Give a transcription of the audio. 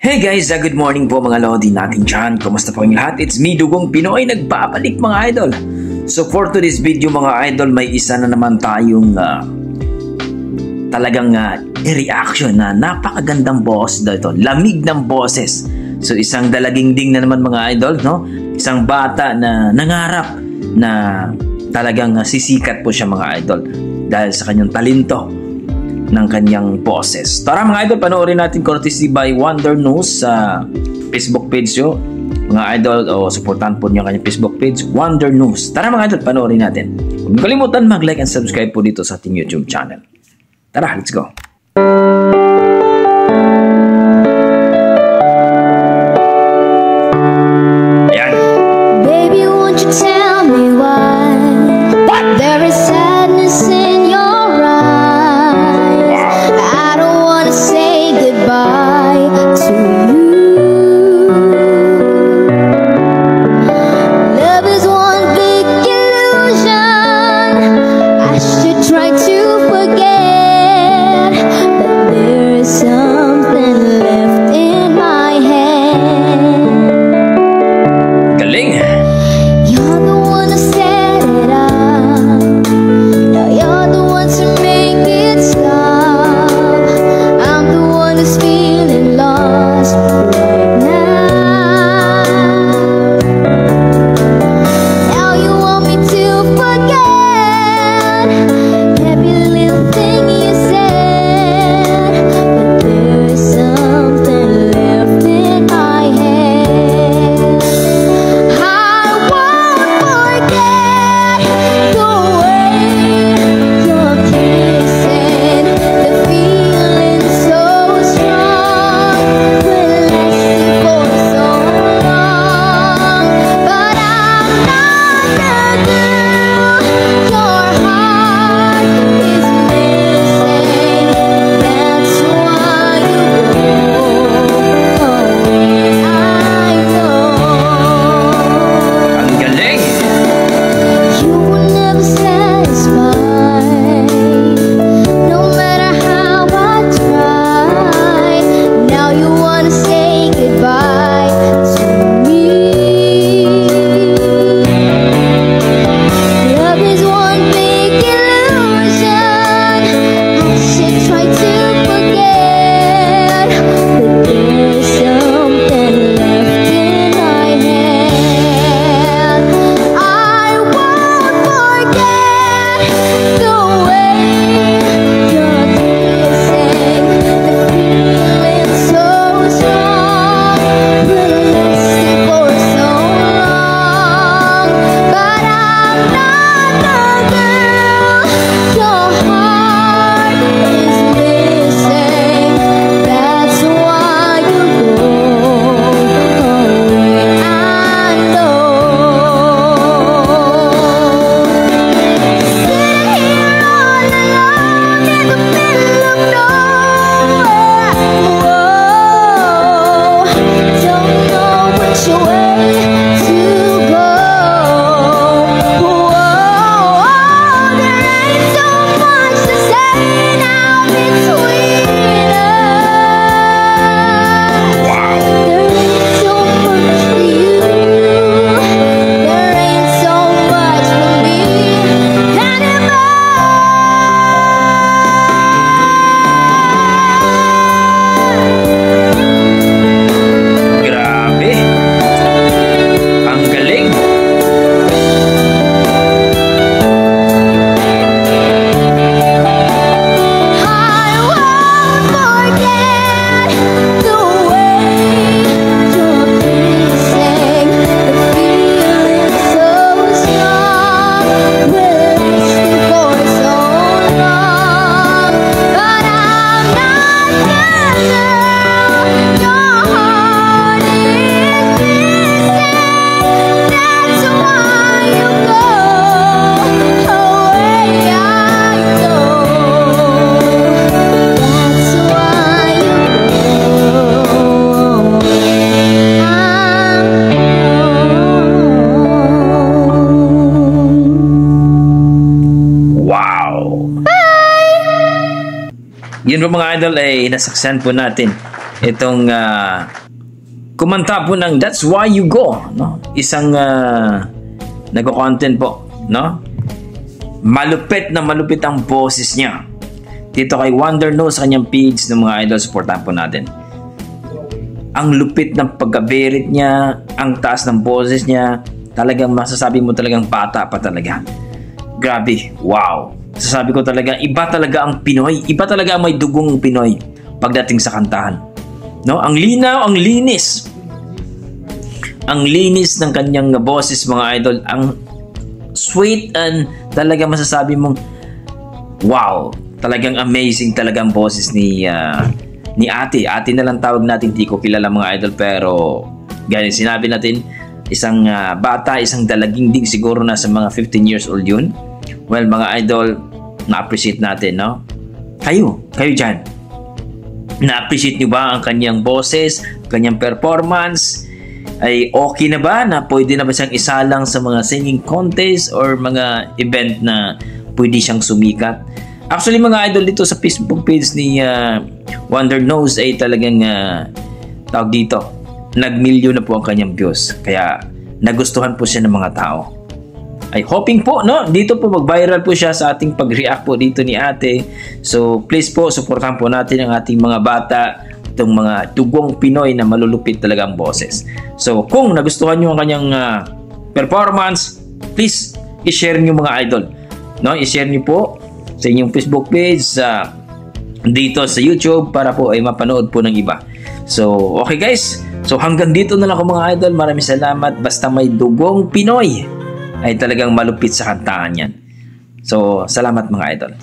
Hey guys, good morning po mga Lodi natin dyan. Kumusta po yung lahat? It's me, Dugong Pinoy, nagbabalik mga idol. So for today's video mga idol, may isa na naman tayong talagang reaction na napakagandang boss dito. Lamig ng boses. So isang dalaginding na naman mga idol, no? Isang bata na nangarap na talagang sisikat po siya mga idol dahil sa kanyang talento ng kanyang boses. Tara mga idol, panoorin natin courtesy by Wonder News sa Facebook page nyo. Mga idol, supportan po nyo kanyang Facebook page, Wonder News. Tara mga idol, panoorin natin. Huwag kalimutan mag-like and subscribe po dito sa ating YouTube channel. Tara, let's go. Ayan. Baby, won't you tell me why? What? There is sadness in your eyes. I don't wanna say goodbye to you. Love is one big illusion. I should try to forget, but there is something left in my head. Galing! You're the one to set it up. Now you're the one to make it stop. I'm the one who's feeling lost right now. Now you want me to forget every little thing you said, but there's something left in my head. I won't forget the way you're kissing, the feeling so strong, been lasting for so long. But I'm not the girl your heart is missing. That's why you go away. I know. Ang galing! You will never satisfy, no matter how I try. Now you wanna say goodbye to me. Love is one big illusion. I should try to forget, but there's something left in my head. I won't forget the way you're kissing, the feeling so strong, been lasting for so long. But I'm not the girl your heart is missing. That's why you go away. I know. Sitting here all alone in the middle of nowhere. Whoa, don't know which way to go. Whoa, there ain't so much to say now between us. Wow! There ain't so much for you. There ain't so much for me anymore. Grabe! Ang galing! I won't forget the way you're kissing, the feeling so strong, been lasting for so long. But I'm not the girl your heart is missing. That's why you go away. I know. That's why you go away. Wow! Yun po mga idol ay nasaksan po natin itong kumanta po ng That's Why You Go, no? Isang nagko-content po, no? Malupit na malupit ang boses niya. Dito kay Wonder Knows sa kanyang page ng mga idol, supportahan po natin. Ang lupit ng pagkaberit niya, ang taas ng boses niya, talagang masasabi mo talagang bata pa talaga. Grabe, wow. Sasabi ko talaga, iba talaga ang Pinoy. Iba talaga ang may dugong Pinoy pagdating sa kantahan. No? Ang linaw, ang linis. Ang linis ng kanyang boses, mga idol. Ang sweet and talaga masasabi mong wow. Talagang amazing talaga ang boses ni ate. Ate na lang tawag natin, di ko kilala mga idol. Pero ganyan, sinabi natin, isang bata, isang dalaginding siguro na sa mga 15 years old yun. Well, mga idol, na-appreciate natin, no? Kayo dyan. Na-appreciate nyo ba ang kanyang boses, kanyang performance? Ay okay na ba na pwede na ba siyang isalang sa mga singing contest or mga event na pwede siyang sumikat? Actually, mga idol, dito sa Facebook page ni Wonder Knows ay talagang tawag dito, nag-milyon na po ang kanyang views. Kaya nagustuhan po siya ng mga tao. Ay hoping po, no? Dito po mag-viral po siya sa ating pag-react po dito ni ate. So please po, supportahan po natin ang ating mga bata, itong mga dugong Pinoy na malulupit talaga ang boses. So kung nagustuhan nyo ang kanyang performance, please i-share nyo mga idol, no? I-share nyo po sa inyong Facebook page, dito sa YouTube, para po ay mapanood po ng iba. So okay guys, so hanggang dito na lang ako mga idol. Maraming salamat. Basta may dugong Pinoy ay talagang malupit sa kantahan yan. So salamat mga idol.